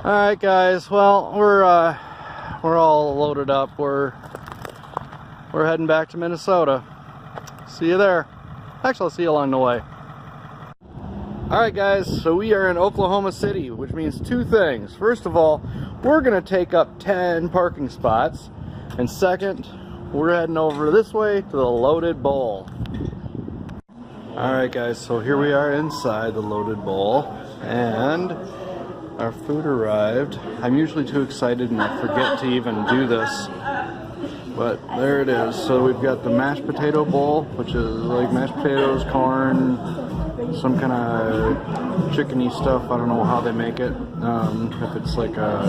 Alright guys, well we're all loaded up. We're heading back to Minnesota. See you there. Actually, I'll see you along the way. Alright guys, so we are in Oklahoma City, which means two things. First of all, we're gonna take up 10 parking spots, and second, we're heading over this way to the Loaded Bowl. Alright guys, so here we are inside the Loaded Bowl, and our food arrived. I'm usually too excited and I forget to even do this, but there it is. So we've got the mashed potato bowl, which is like mashed potatoes, corn, some kind of chickeny stuff. I don't know how they make it, if it's like a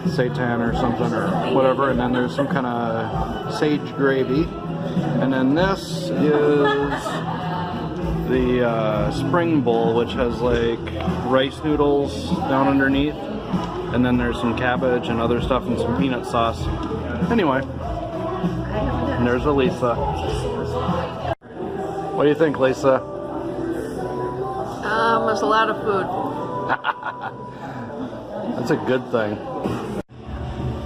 seitan or something or whatever, and then there's some kind of sage gravy, and then this is the spring bowl, which has like rice noodles down underneath, and then there's some cabbage and other stuff and some peanut sauce. Anyway, and there's Elisa. What do you think, Lisa? There's a lot of food. That's a good thing.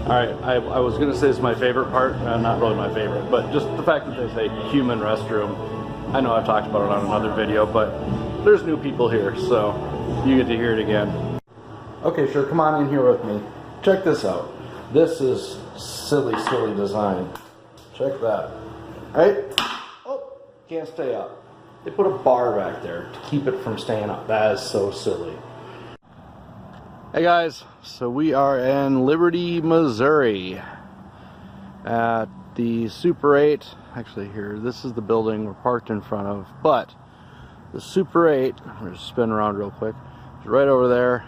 Alright, I was going to say it's my favorite part. Not really my favorite, but just the fact that there's a human restroom. I know I've talked about it on another video, but there's new people here, so you get to hear it again. Okay, sure, come on in here with me. Check this out. This is silly design. Check that. Right? Oh, can't stay up. They put a bar back there to keep it from staying up. That is so silly. Hey guys, so we are in Liberty, Missouri at the Super 8. Actually here, this is the building we're parked in front of, but the Super 8, I'm going to spin around real quick, it's right over there.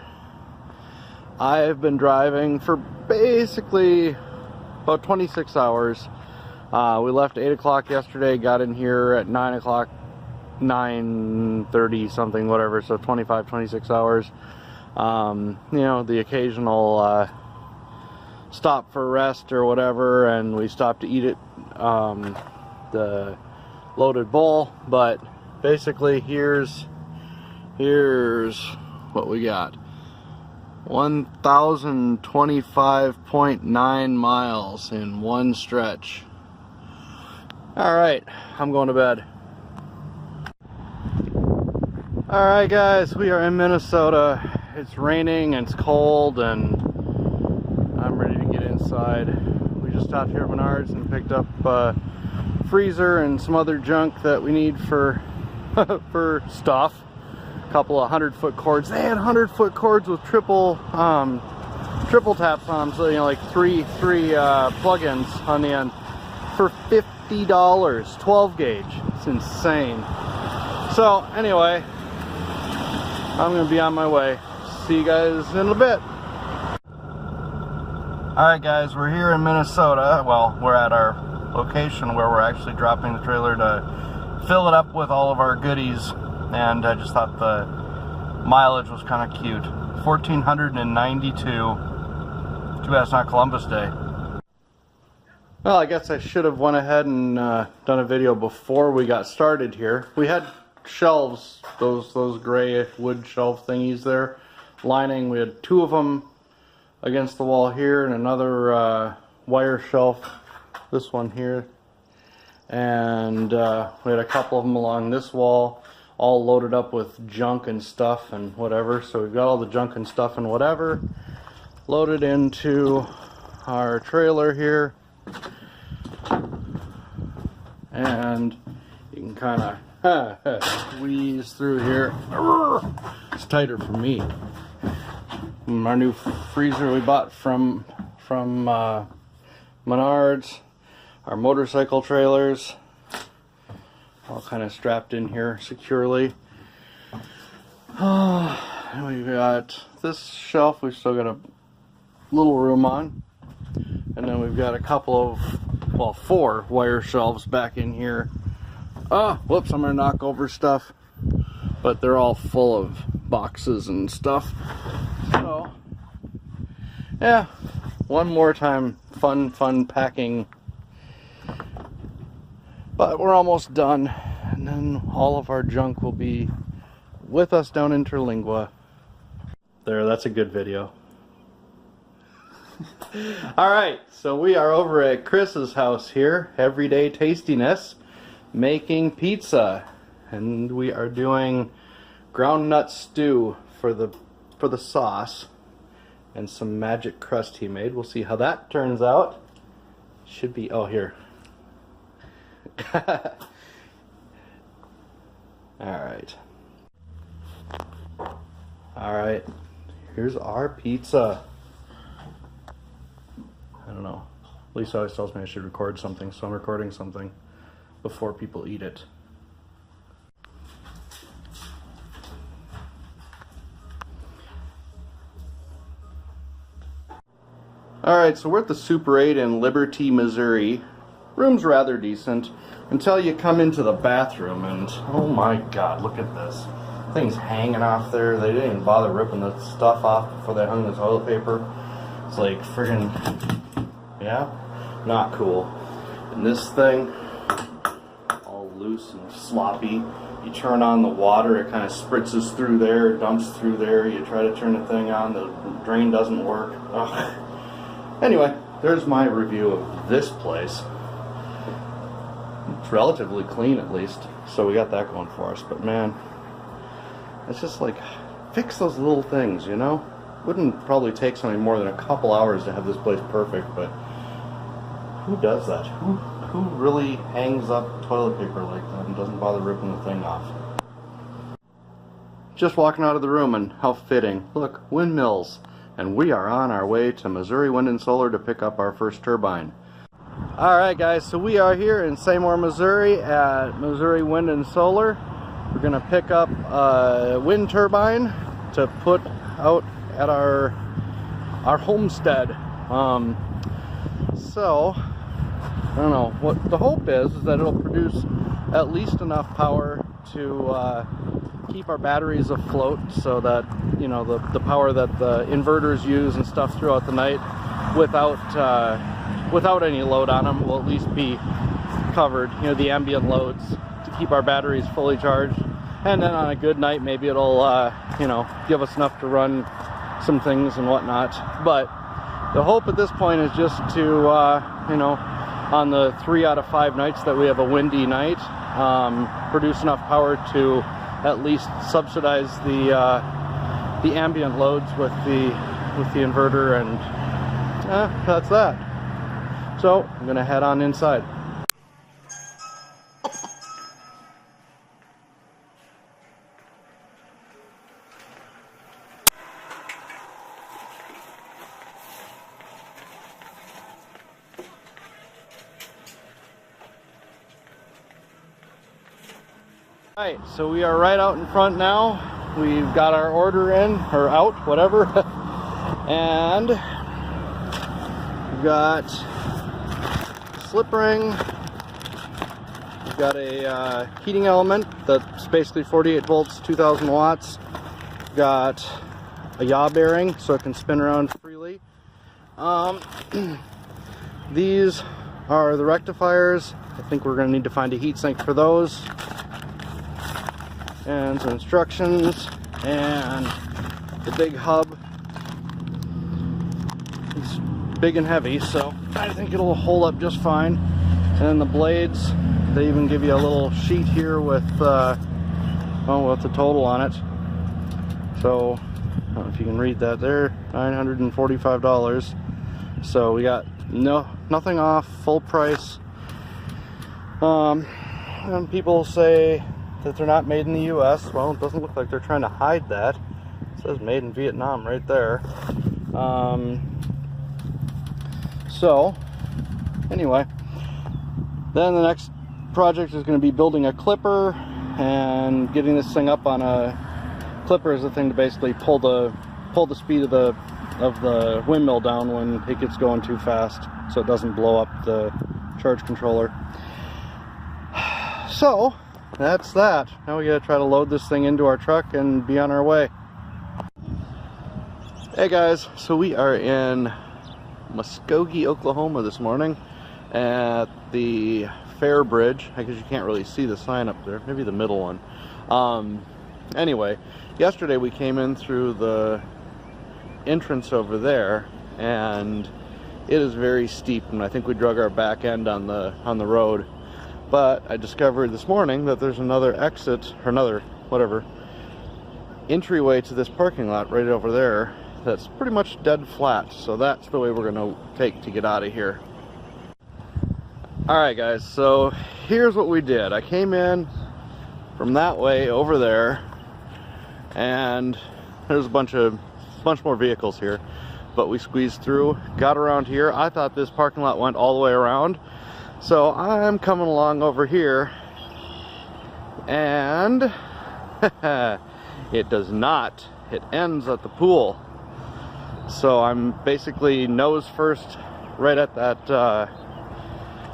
I've been driving for basically about 26 hours. We left 8 o'clock yesterday, got in here at 9 o'clock, 9:30 something, whatever, so 26 hours. You know, the occasional stop for rest or whatever, and we stopped to eat at the Loaded Bowl, but basically here's what we got. 1,025.9 miles in one stretch. Alright, I'm going to bed. Alright guys, we are in Minnesota. It's raining and it's cold and I'm ready to get inside. We just stopped here at Menards and picked up a freezer and some other junk that we need for for stuff. A couple of 100-foot cords. They had 100-foot cords with triple taps on them, so you know, like three plug-ins on the end for $50, 12 gauge. It's insane. So anyway, I'm gonna be on my way. See you guys in a bit. Alright guys, we're here in Minnesota. Well, we're at our location where we're actually dropping the trailer to fill it up with all of our goodies, and I just thought the mileage was kind of cute. 1,492. Too bad it's not Columbus Day. Well, I guess I should have went ahead and done a video before we got started here. We had shelves, those gray wood shelf thingies there, lining. We had 2 of them against the wall here, and another wire shelf, this one here, and we had a couple of them along this wall, all loaded up with junk and stuff and whatever. So we've got all the junk and stuff and whatever loaded into our trailer here, and you can kind of squeeze through here. It's tighter for me. Our new freezer we bought from Menards. Our motorcycle trailers all kind of strapped in here securely. And we've got this shelf we've still got a little room on, and then we've got a couple of, well, 4 wire shelves back in here. Oh, whoops, I'm gonna knock over stuff, but they're all full of boxes and stuff. So yeah, one more time, fun packing. But we're almost done, and then all of our junk will be with us down in Terlingua. There, that's a good video. Alright, so we are over at Chris's house here, Everyday Tastiness, making pizza. And we are doing ground nut stew for the sauce. And some magic crust he made. We'll see how that turns out. Should be, oh, here. Alright. Alright, here's our pizza. I don't know. Lisa always tells me I should record something, so I'm recording something before people eat it. Alright, so we're at the Super 8 in Liberty, Missouri. Room's rather decent until you come into the bathroom and oh my god, look at this. Thing's hanging off there. They didn't even bother ripping the stuff off before they hung the toilet paper. It's like friggin', yeah, not cool. And this thing, all loose and sloppy. You turn on the water, it kind of spritzes through there, dumps through there. You try to turn the thing on, the drain doesn't work. Ugh. Anyway, there's my review of this place. It's relatively clean at least, so we got that going for us. But man, it's just like, fix those little things, you know? Wouldn't probably take something more than a couple hours to have this place perfect, but who does that? Who really hangs up toilet paper like that and doesn't bother ripping the thing off? Just walking out of the room, and how fitting. Look, windmills. And we are on our way to Missouri Wind and Solar to pick up our first turbine. Alright guys, so we are here in Seymour, Missouri at Missouri Wind and Solar. We're going to pick up a wind turbine to put out at our homestead. So, I don't know, what the hope is that it'll produce at least enough power to keep our batteries afloat, so that, you know, the power that the inverters use and stuff throughout the night without any load on them will at least be covered, you know, the ambient loads, to keep our batteries fully charged. And then on a good night, maybe it'll you know, give us enough to run some things and whatnot. But the hope at this point is just to you know, on the 3 out of 5 nights that we have a windy night, produce enough power to at least subsidize the ambient loads with the inverter, and that's that. So I'm gonna head on inside. Alright, so we are right out in front now. We've got our order in, or out, whatever. And we've got a slip ring. We've got a heating element that's basically 48 volts, 2000 watts. We've got a yaw bearing so it can spin around freely. These are the rectifiers. I think we're going to need to find a heat sink for those. And some instructions, and the big hub. It's big and heavy, so I think it'll hold up just fine. And then the blades, they even give you a little sheet here with oh, with the total on it. So I don't know if you can read that there, $945. So we got nothing off, full price. And people say that they're not made in the US. Well, it doesn't look like they're trying to hide that. It says made in Vietnam right there. So anyway, then the next project is going to be building a clipper and getting this thing up on a clipper. Is the thing to basically pull the speed of the windmill down when it gets going too fast, so it doesn't blow up the charge controller. So that's that. Now we gotta try to load this thing into our truck and be on our way. Hey guys, so we are in Muskogee, Oklahoma this morning at the Fair Bridge. I guess you can't really see the sign up there, maybe the middle one. Anyway, yesterday we came in through the entrance over there, and it is very steep, and I think we drug our back end on the road. But I discovered this morning that there's another exit, or another entryway to this parking lot right over there that's pretty much dead flat, so that's the way we're gonna take to get out of here. Alright guys, so here's what we did. I came in from that way over there, and there's a bunch more vehicles here, but we squeezed through, got around here. I thought this parking lot went all the way around, so I'm coming along over here, and it does not. It ends at the pool. So I'm basically nose first right at that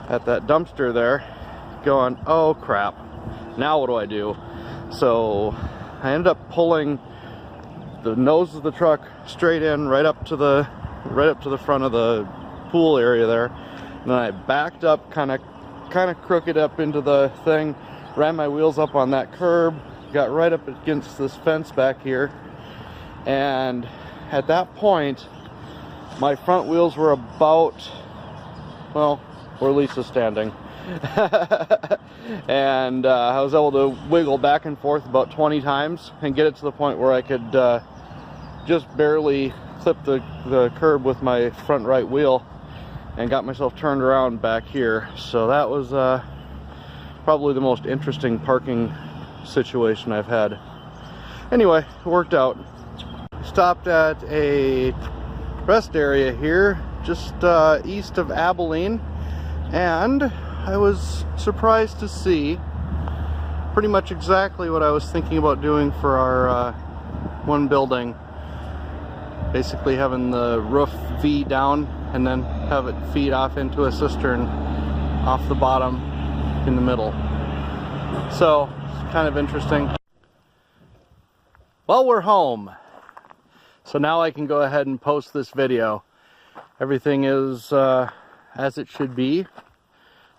dumpster there, going, oh crap, now what do I do? So I ended up pulling the nose of the truck straight in, right up to the front of the pool area there. And then I backed up, kind of crooked up into the thing, ran my wheels up on that curb, got right up against this fence back here, and at that point my front wheels were about, well, where Lisa's standing. And I was able to wiggle back and forth about 20 times and get it to the point where I could just barely clip the curb with my front right wheel, and got myself turned around back here. So that was probably the most interesting parking situation I've had. Anyway, it worked out. Stopped at a rest area here just east of Abilene, and I was surprised to see pretty much exactly what I was thinking about doing for our one building. Basically having the roof V down and then have it feed off into a cistern off the bottom in the middle. So it's kind of interesting. Well, we're home. So now I can go ahead and post this video. Everything is as it should be.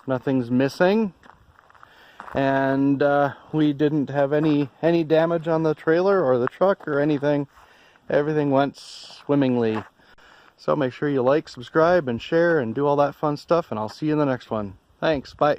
Nothing's missing. And we didn't have any damage on the trailer or the truck or anything. Everything went swimmingly. So make sure you like, subscribe, and share, and do all that fun stuff, and I'll see you in the next one. Thanks, bye.